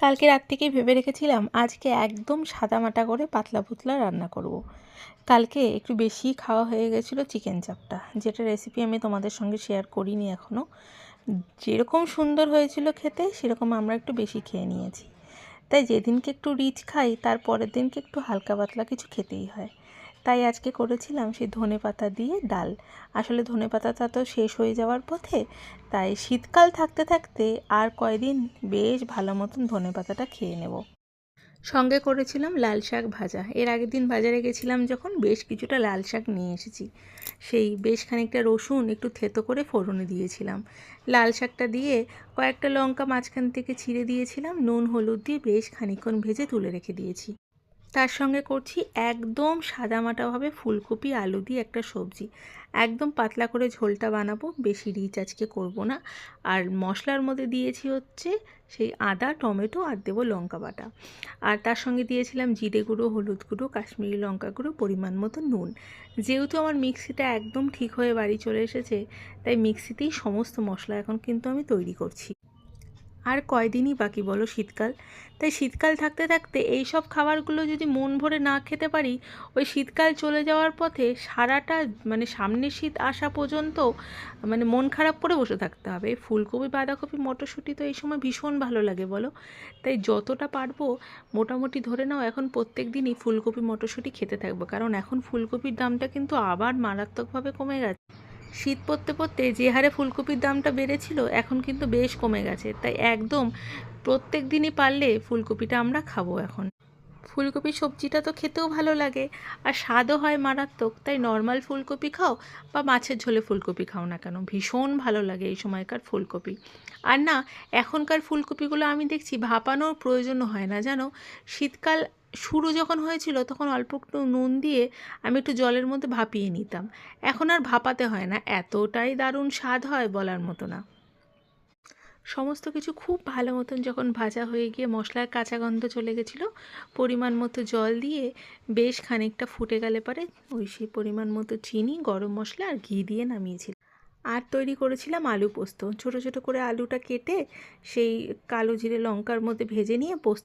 কালকে রাত থেকেই ভেবে রেখেছিলাম আজকে একদম সাদামাটা করে পাতলা পুতলা রান্না করব। কালকে একটু বেশি খাওয়া হয়ে গেছিলো চিকেন চাপটা, যেটা রেসিপি আমি তোমাদের সঙ্গে শেয়ার করিনি এখনও। যেরকম সুন্দর হয়েছিল খেতে সেরকম আমরা একটু বেশি খেয়ে নিয়েছি। তাই যেদিনকে একটু রিচ খাই তার পরের দিনকে একটু হালকা পাতলা কিছু খেতেই হয়। তাই আজকে করেছিলাম সেই ধনেপাতা দিয়ে ডাল। আসলে ধনেপাতাটা তো শেষ হয়ে যাওয়ার পথে, তাই শীতকাল থাকতে থাকতে আর কয়দিন বেশ ভালো মতন ধনেপাতাটা খেয়ে নেব। সঙ্গে করেছিলাম লাল শাক ভাজা। এর আগের দিন বাজারে গেছিলাম যখন বেশ কিছুটা লাল শাক নিয়ে এসেছি। সেই বেশ খানিকটা রসুন একটু থেতো করে ফোড়নে দিয়েছিলাম। লাল শাকটা দিয়ে কয়েকটা লঙ্কা মাঝখান থেকে ছিঁড়ে দিয়েছিলাম, নুন হলুদ দিয়ে বেশ খানিকক্ষণ ভেজে তুলে রেখে দিয়েছি। তার সঙ্গে করছি একদম সাদামাটাভাবে ফুলকপি আলু দিয়ে একটা সবজি। একদম পাতলা করে ঝোলটা বানাবো, বেশি রিচ আজকে করব না। আর মশলার মধ্যে দিয়েছি হচ্ছে সেই আদা টমেটো আর দেবো লঙ্কা বাটা। আর তার সঙ্গে দিয়েছিলাম জিরে গুঁড়ো, হলুদ গুঁড়ো, কাশ্মীরি লঙ্কা গুঁড়ো, পরিমাণ মতো নুন। যেহেতু আমার মিক্সিটা একদম ঠিক হয়ে বাড়ি চলে এসেছে, তাই মিক্সিতেই সমস্ত মশলা এখন কিন্তু আমি তৈরি করছি। আর কয়দিনই বাকি বলো শীতকাল। তাই শীতকাল থাকতে থাকতে এই সব খাবারগুলো যদি মন ভরে না খেতে পারি, ওই শীতকাল চলে যাওয়ার পথে সারাটা সামনে শীত আসা পর্যন্ত মন খারাপ করে বসে থাকতে হবে। ফুলকপি বাঁধাকপি মটরশুঁটি তো এই সময় ভীষণ ভালো লাগে বলো। তাই যতটা পারবো মোটামুটি ধরে নাও এখন প্রত্যেক দিনই ফুলকপি মটরশুঁটি খেতে থাকবো, কারণ এখন ফুলকপির দামটা কিন্তু আবার মারাত্মকভাবে কমে গেছে। শীত পড়তে পড়তে যে হারে ফুলকপির দামটা বেড়েছিল এখন কিন্তু বেশ কমে গেছে। তাই একদম প্রত্যেক দিনই পারলে ফুলকপিটা আমরা খাবো এখন। ফুলকপি সবজিটা তো খেতেও ভালো লাগে আর স্বাদও হয় মারাত্মক। তাই নর্মাল ফুলকপি খাও বা মাছের ঝোলে ফুলকপি খাও না কেন, ভীষণ ভালো লাগে এই সময়কার ফুলকপি। আর না, এখনকার ফুলকপিগুলো আমি দেখছি ভাপানোর প্রয়োজনও হয় না জানো। শীতকাল শুরু যখন হয়েছিল তখন অল্প একটু নুন দিয়ে আমি একটু জলের মধ্যে ভাপিয়ে নিতাম। এখন আর ভাপাতে হয় না, এতটাই দারুণ স্বাদ হয় বলার মতো না। সমস্ত কিছু খুব ভালো মতন যখন ভাজা হয়ে গিয়ে মশলার কাঁচা গন্ধ চলে গেছিলো, পরিমাণ মতো জল দিয়ে বেশ খানিকটা ফুটে গেলে পরে ওই সেই পরিমাণ মতো চিনি, গরম মশলা আর ঘি দিয়ে নামিয়েছিলাম। আর তৈরি করেছিলাম আলু পোস্ত। ছোট ছোট করে আলুটা কেটে সেই কালো জিরে লঙ্কার মধ্যে ভেজে নিয়ে পোস্ত